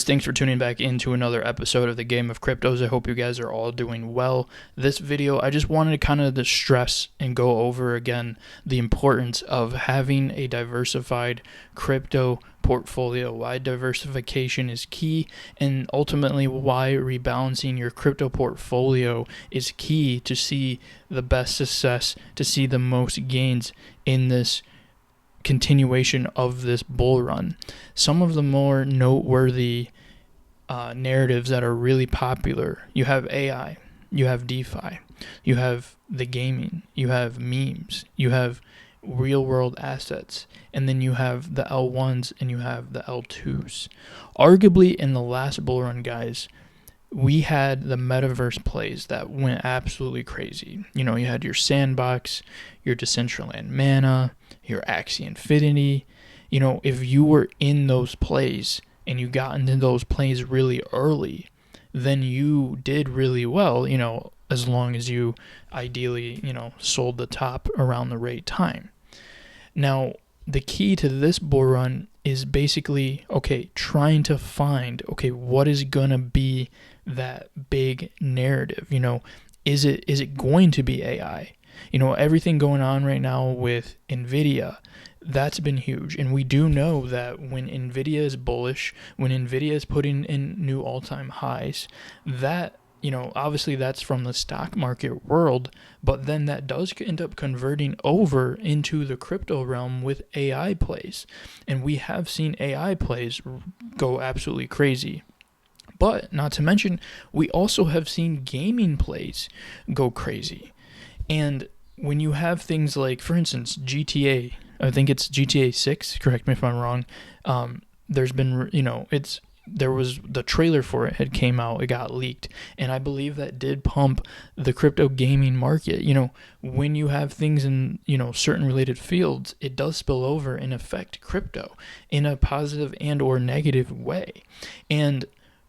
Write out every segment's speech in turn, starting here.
Thanks for tuning back into another episode of the Game of Cryptos. I hope you guys are all doing well. This video, I just wanted to kind of stress and go over again the importance of having a diversified crypto portfolio, why diversification is key, and ultimately why rebalancing your crypto portfolio is key to see the best success, to see the most gains in this continuation of this bull run. Some of the more noteworthy narratives that are really popular: you have AI, you have DeFi, you have the gaming, you have memes, you have real world assets, and then you have the L1s and you have the L2s. Arguably in the last bull run, guys, we had the metaverse plays that went absolutely crazy. You know, you had your Sandbox, your Decentraland Mana, your Axie Infinity. You know, if you were in those plays and you got into those plays really early, then you did really well, you know, as long as you ideally, you know, sold the top around the right time. Now, the key to this bull run is basically, okay, trying to find, okay, what is going to be that big narrative? You know, is it going to be AI? You know, everything going on right now with NVIDIA, that's been huge. And we do know that when NVIDIA is bullish, when NVIDIA is putting in new all-time highs, that, you know, obviously that's from the stock market world, but then that does end up converting over into the crypto realm with AI plays. And we have seen AI plays go absolutely crazy. But not to mention, we also have seen gaming plays go crazy. And when you have things like, for instance, GTA, I think it's GTA 6, correct me if I'm wrong, there's been, you know, there was the trailer for it had came out, it got leaked, and I believe that did pump the crypto gaming market. You know, when you have things in, you know, certain related fields, it does spill over and affect crypto in a positive and or negative way. And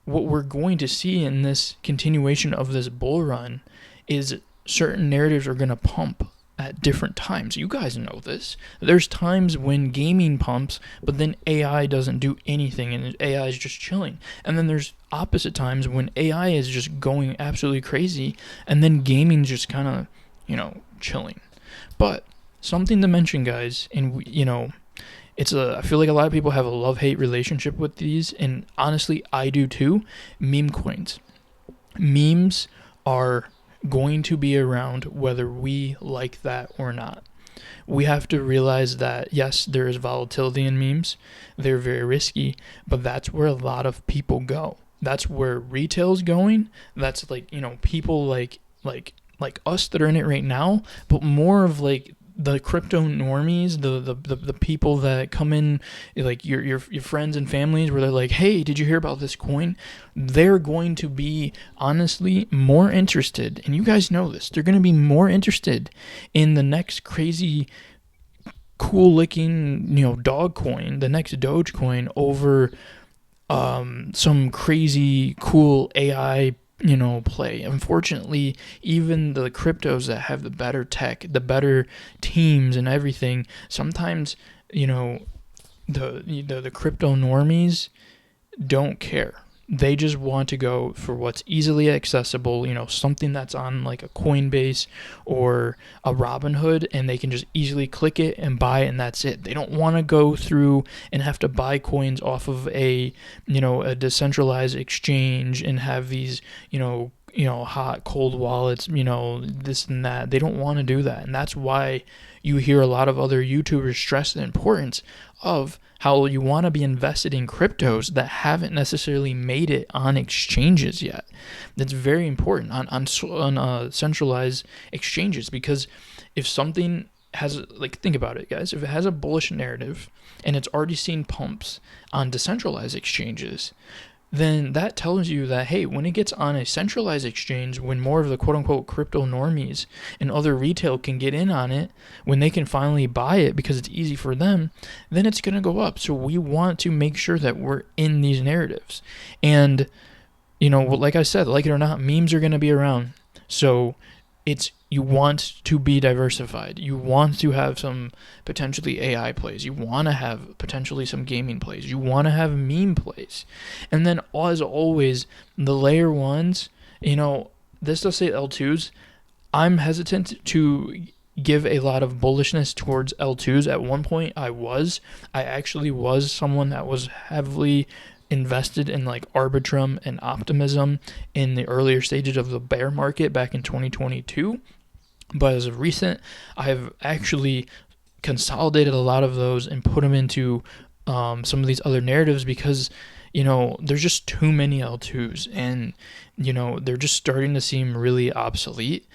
what we're going to see in this continuation of this bull run is certain narratives are going to pump at different times. You guys know this. There's times when gaming pumps, but then AI doesn't do anything and AI is just chilling. And then there's opposite times when AI is just going absolutely crazy and then gaming's just kind of, you know, chilling. But something to mention, guys, and you know, I feel like a lot of people have a love-hate relationship with these, and honestly, I do too. Meme coins. Memes are going to be around whether we like that or not. We have to realize that, yes, there is volatility in memes. They're very risky, but that's where a lot of people go. That's where retail's going. That's like, you know, people like us that are in it right now, but more of like the crypto normies, the people that come in, like your friends and families, where they're like, hey, did you hear about this coin? They're going to be honestly more interested, and you guys know this, they're going to be more interested in the next crazy cool looking, you know, dog coin, the next Doge coin, over some crazy cool AI, you know, play. Unfortunately, even the cryptos that have the better tech, the better teams and everything, sometimes, you know, the crypto normies don't care. They just want to go for what's easily accessible, you know, something that's on like a Coinbase or a Robinhood, and they can just easily click it and buy it, and that's it. They don't want to go through and have to buy coins off of a, you know, a decentralized exchange and have these, you know, hot, cold wallets, you know, this and that. They don't want to do that. And that's why you hear a lot of other YouTubers stress the importance of how you want to be invested in cryptos that haven't necessarily made it on exchanges yet. That's very important on centralized exchanges, because if something has, like, think about it, guys, if it has a bullish narrative and it's already seen pumps on decentralized exchanges, then that tells you that, hey, when it gets on a centralized exchange, when more of the quote-unquote crypto normies and other retail can get in on it, when they can finally buy it because it's easy for them, then it's going to go up. So we want to make sure that we're in these narratives. And, you know, like I said, like it or not, memes are going to be around. So it's You want to be diversified. You want to have some potentially AI plays. You want to have potentially some gaming plays. You want to have meme plays. And then, as always, the layer ones, this does say L2s. I'm hesitant to give a lot of bullishness towards L2s. At one point, I actually was someone that was heavily invested in like Arbitrum and Optimism in the earlier stages of the bear market back in 2022. But as of recent, I have actually consolidated a lot of those and put them into some of these other narratives because, there's just too many L2s and, they're just starting to seem really obsolete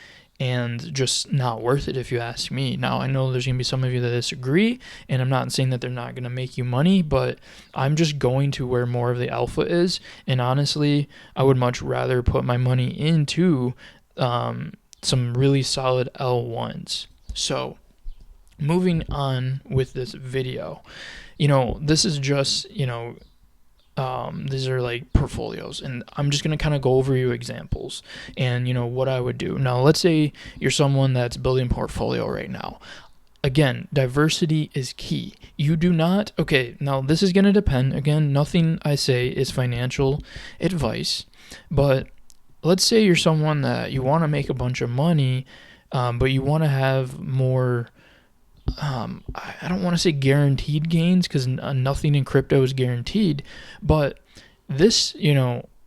and just not worth it if you ask me. Now, I know there's going to be some of you that disagree, and I'm not saying that they're not going to make you money, but I'm just going to where more of the alpha is. And honestly, I would much rather put my money into some really solid L1s. So moving on with this video, this is just, these are like portfolios, and I'm just going to kind of go over you examples and, what I would do. Now, let's say you're someone that's building a portfolio right now. Again, diversity is key. You do not, okay, now this is going to depend. Again, nothing I say is financial advice, but let's say you're someone that you want to make a bunch of money, but you want to have more, I don't want to say guaranteed gains because nothing in crypto is guaranteed. But this,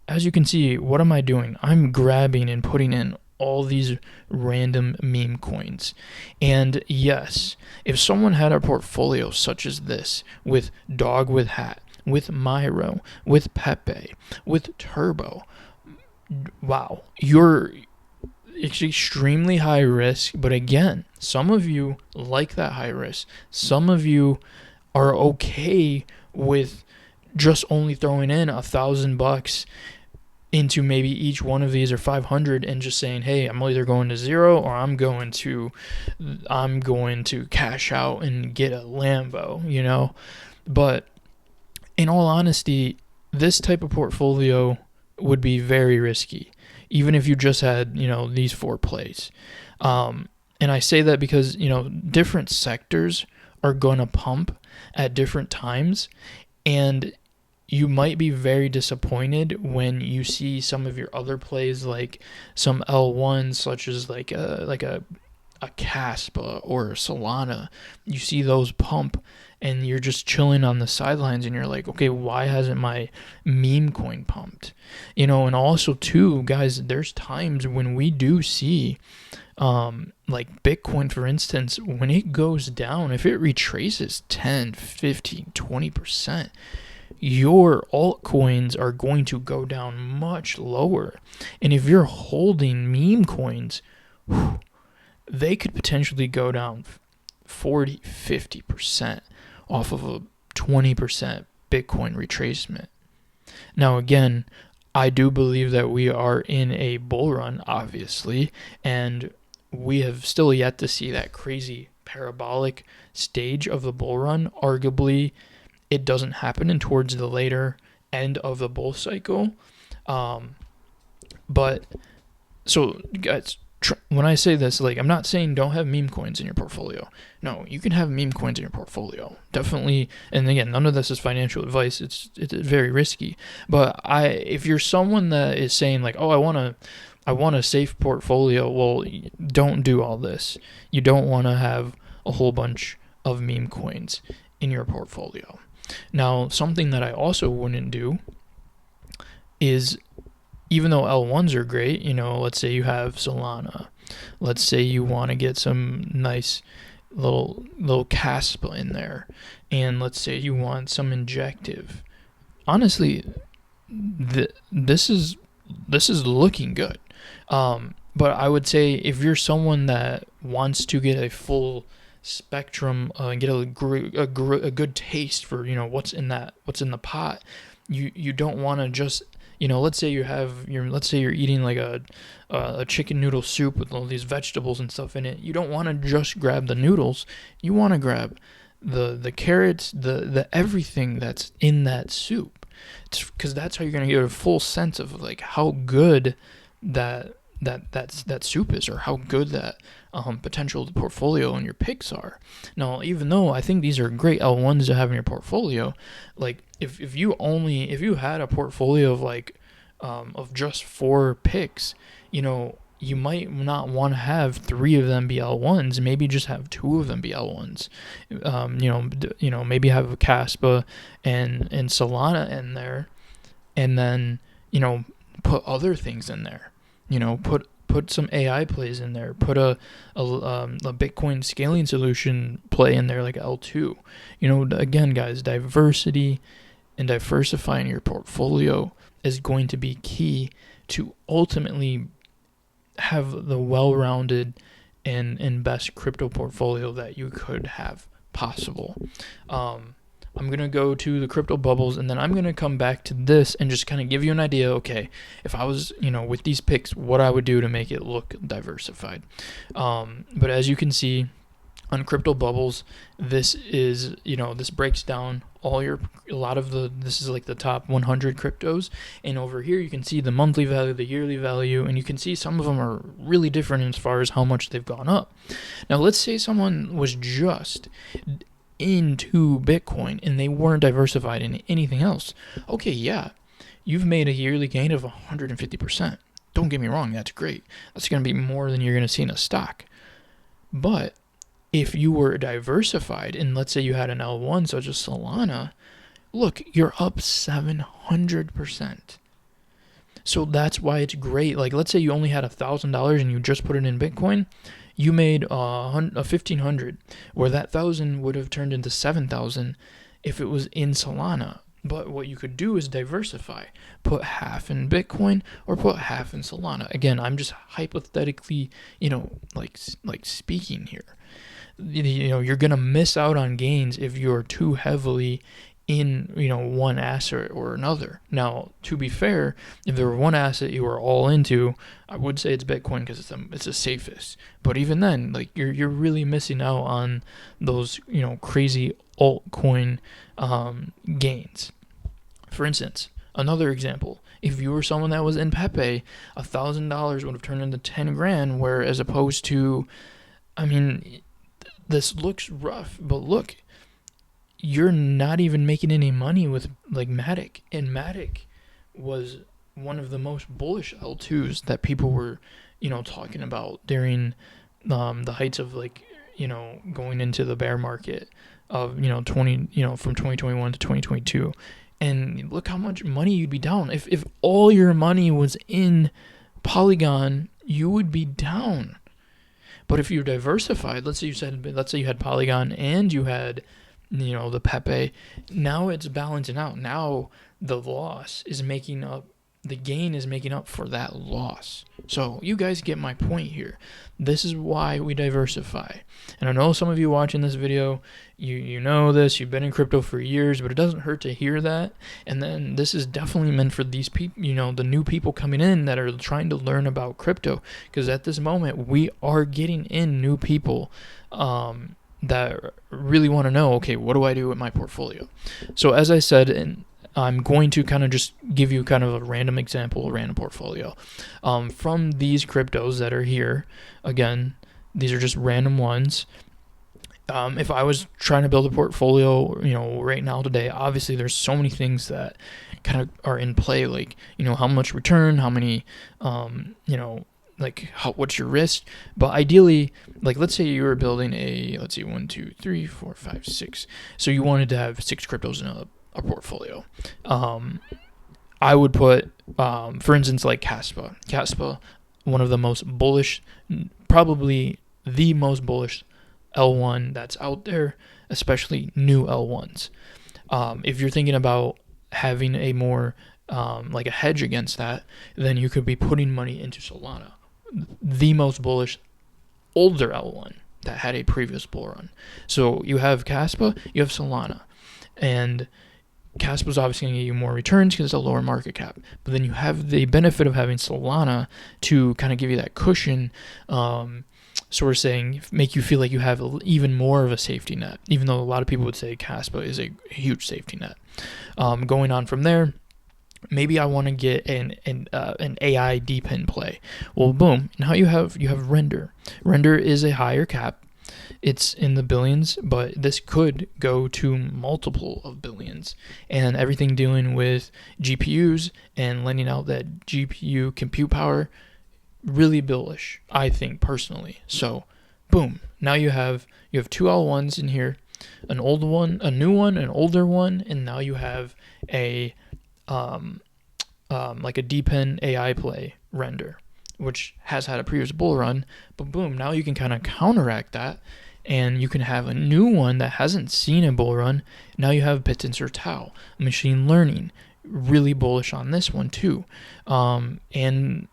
as you can see, what am I doing? I'm grabbing and putting in all these random meme coins. And yes, if someone had a portfolio such as this with Dog with Hat, with Myro, with Pepe, with Turbo, wow, it's extremely high risk. But again, some of you like that high risk. Some of you are okay with just only throwing in $1,000 into maybe each one of these or 500 and just saying, hey, I'm either going to zero or I'm going to cash out and get a Lambo, But in all honesty, this type of portfolio would be very risky, even if you just had, these 4 plays. And I say that because, different sectors are going to pump at different times, and you might be very disappointed when you see some of your other plays, like some L1s, such as like a Caspa or a Solana. You see those pump, and you're just chilling on the sidelines, and you're like, okay, why hasn't my meme coin pumped? And also too, guys, there's times when we do see, like Bitcoin, for instance, when it goes down, if it retraces 10, 15, 20%, your altcoins are going to go down much lower. And if you're holding meme coins, they could potentially go down 40, 50% off of a 20% Bitcoin retracement. Now, again, I do believe that we are in a bull run, obviously, and we have still yet to see that crazy parabolic stage of the bull run. Arguably, it doesn't happen in towards the later end of the bull cycle. But so, guys, when I say this, like, I'm not saying don't have meme coins in your portfolio. No, you can have meme coins in your portfolio, definitely. And again, none of this is financial advice. It's very risky. But if you're someone that is saying like, oh, I want a safe portfolio, well, don't do all this. You don't want to have a whole bunch of meme coins in your portfolio. Now, something that I also wouldn't do is, even though L1s are great, let's say you have Solana. Let's say you want to get some nice little Caspa in there. And let's say you want some injective. Honestly, this is looking good. But I would say if you're someone that wants to get a full spectrum and get a good taste for what's in the pot, you don't want to just let's say you're eating like a chicken noodle soup with all these vegetables and stuff in it. You don't want to just grab the noodles. You want to grab the carrots, the everything that's in that soup, because that's how you're going to get a full sense of like how good that that soup is, or how good that potential portfolio and your picks are. Now, even though I think these are great L1s to have in your portfolio, like if you had a portfolio of of just 4 picks, you might not want to have 3 of them be L1s. Maybe just have 2 of them be L1s. Maybe have a Caspa and Solana in there, and then put other things in there. Put some AI plays in there. Put a Bitcoin scaling solution play in there, like L2. Again, guys, diversity and diversifying your portfolio is going to be key to ultimately have the well-rounded and best crypto portfolio that you could have possible. I'm going to go to the crypto bubbles, and then I'm going to come back to this and just kind of give you an idea, okay, if I was, with these picks, what I would do to make it look diversified. But as you can see on crypto bubbles, this is, this breaks down this is like the top 100 cryptos. And over here, you can see the monthly value, the yearly value, and you can see some of them are really different as far as how much they've gone up. Now, let's say someone was just into Bitcoin and they weren't diversified in anything else. Okay, yeah, you've made a yearly gain of 150%. Don't get me wrong, that's great. That's going to be more than you're going to see in a stock. But if you were diversified, and let's say you had an L1 such as Solana, look, you're up 700%. So that's why it's great. Like, let's say you only had $1,000 and you just put it in Bitcoin. You made a 1,500, where that 1,000 would have turned into 7,000 if it was in Solana. But what you could do is diversify. Put half in Bitcoin or put half in Solana. Again, I'm just hypothetically, speaking here. You're gonna miss out on gains if you're too heavily in one asset or another. Now, to be fair, if there were one asset you were all into, I would say it's Bitcoin because it's the safest. But even then, you're really missing out on those crazy altcoin gains. For instance, another example: if you were someone that was in Pepe, $1,000 would have turned into 10 grand. Where as opposed to, this looks rough, but look, you're not even making any money with Matic. And Matic was one of the most bullish L2s that people were, talking about during the heights of going into the bear market of, from 2021 to 2022. And look how much money you'd be down. If all your money was in Polygon, you would be down. But if you're diversified, let's say you had Polygon and you had the Pepe, now it's balancing out. Now the gain is making up for that loss. So you guys get my point here. This is why we diversify. And I know some of you watching this video, you know this, you've been in crypto for years, but it doesn't hurt to hear that. And then this is definitely meant for these people, the new people coming in that are trying to learn about crypto. Because at this moment, we are getting in new people that really want to know, okay, what do I do with my portfolio? So as I said, and I'm going to kind of just give you kind of a random example, a random portfolio. From these cryptos that are here, again, these are just random ones. If I was trying to build a portfolio, right now today, obviously there's so many things that kind of are in play, how much return, how many, what's your risk. But ideally, let's say you were building 1, 2, 3, 4, 5, 6. So you wanted to have 6 cryptos in a portfolio. I would put, for instance, Caspa. Caspa, one of the most bullish, probably the most bullish L1 that's out there, especially new L1s. If you're thinking about having a more, a hedge against that, then you could be putting money into Solana, the most bullish older L1 that had a previous bull run. So you have Caspa, you have Solana, and Caspa's obviously going to get you more returns because it's a lower market cap. But then you have the benefit of having Solana to kind of give you that cushion, sort of saying, make you feel like you have even more of a safety net, even though a lot of people would say Caspa is a huge safety net. Going on from there, maybe I want to get an AI depend play. Well, boom. Now you have render. Render is a higher cap. It's in the billions, but this could go to multiple of billions. And everything dealing with GPUs and lending out that GPU compute power, really bullish, I think personally. So, boom. Now you have two L1s in here, an old one, a new one, an older one, and now you have a like a depend AI play render, which has had a previous bull run, but boom, now you can kind of counteract that, and you can have a new one that hasn't seen a bull run. Now you have Bitsensor Tau, machine learning, really bullish on this one too, and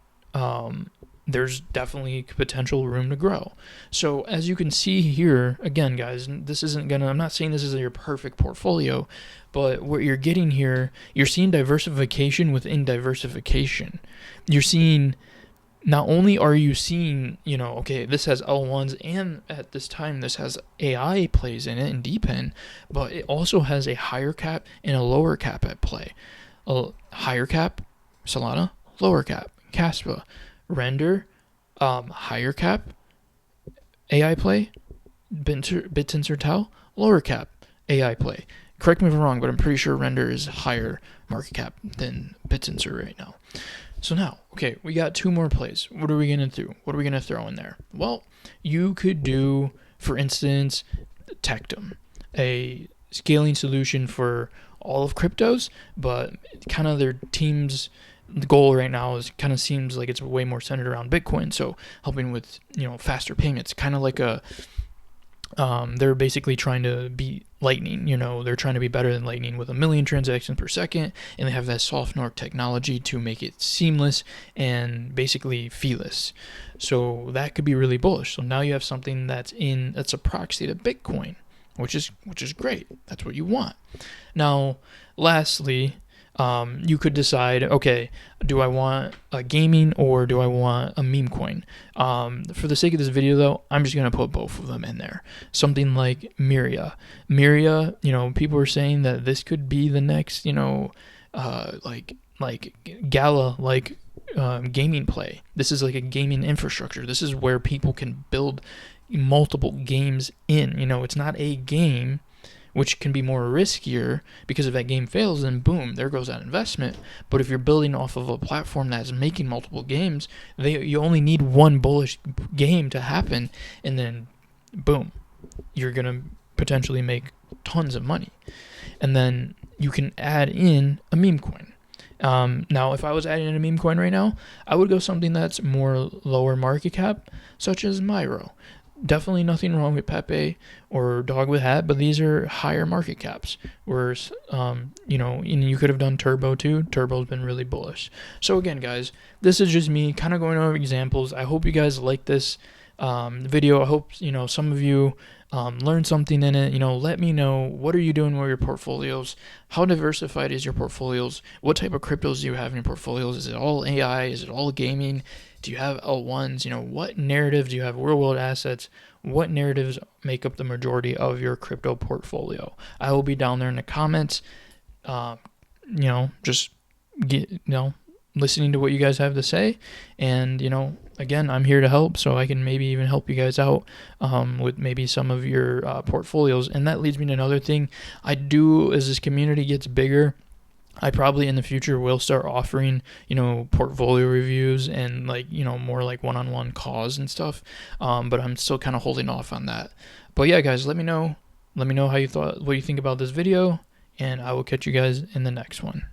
there's definitely potential room to grow. So as you can see here, again, guys, this isn't gonna, I'm not saying this is your perfect portfolio, but what you're getting here, you're seeing diversification within diversification. You're seeing, not only are you seeing, okay, this has L1s, and at this time this has AI plays in it and depend, but it also has a higher cap and a lower cap at play. A higher cap, Solana, lower cap, Caspa, render, higher cap, AI play, Bitsensor Tau, lower cap, AI play. Correct me if I'm wrong, but I'm pretty sure render is higher market cap than Bitsensor right now. So now, okay, we got two more plays. What are we gonna do? What are we gonna throw in there? Well, you could do, for instance, Tectum, a scaling solution for all of cryptos, but kind of their team's goal right now is kind of seems like it's way more centered around Bitcoin. So helping with faster payments, kind of like a they're basically trying to beat Lightning. They're trying to be better than Lightning with 1 million transactions per second, and they have that soft fork technology to make it seamless and basically feeless. So that could be really bullish. So now you have something that's a proxy to Bitcoin, which is great. That's what you want. Now, lastly, you could decide, okay, do I want a gaming or do I want a meme coin? For the sake of this video, though, I'm just going to put both of them in there. Something like Miria. Miria, people are saying that this could be the next, like Gala, like gaming play. This is like a gaming infrastructure. This is where people can build multiple games in. It's not a game, which can be more riskier, because if that game fails, then boom, there goes that investment. But if you're building off of a platform that's making multiple games, you only need one bullish game to happen, and then boom, you're going to potentially make tons of money. And then you can add in a meme coin. Now, if I was adding in a meme coin right now, I would go something that's more lower market cap, such as Myro. Definitely nothing wrong with Pepe or Dog with Hat, but these are higher market caps. Whereas, and you could have done Turbo too. Turbo's been really bullish. So again, guys, this is just me kind of going over examples. I hope you guys like this video. I hope some of you learned something in it. Let me know, what are you doing with your portfolios? How diversified is your portfolios? What type of cryptos do you have in your portfolios? Is it all AI? Is it all gaming? Do you have L1s? What narrative do you have? Real world assets? What narratives make up the majority of your crypto portfolio? I will be down there in the comments. Just listening to what you guys have to say, and again, I'm here to help, so I can maybe even help you guys out with maybe some of your portfolios. And that leads me to another thing I do. As this community gets bigger, I probably in the future will start offering, portfolio reviews and more like one-on-one calls and stuff. But I'm still kind of holding off on that. But yeah, guys, let me know what you think about this video, and I will catch you guys in the next one.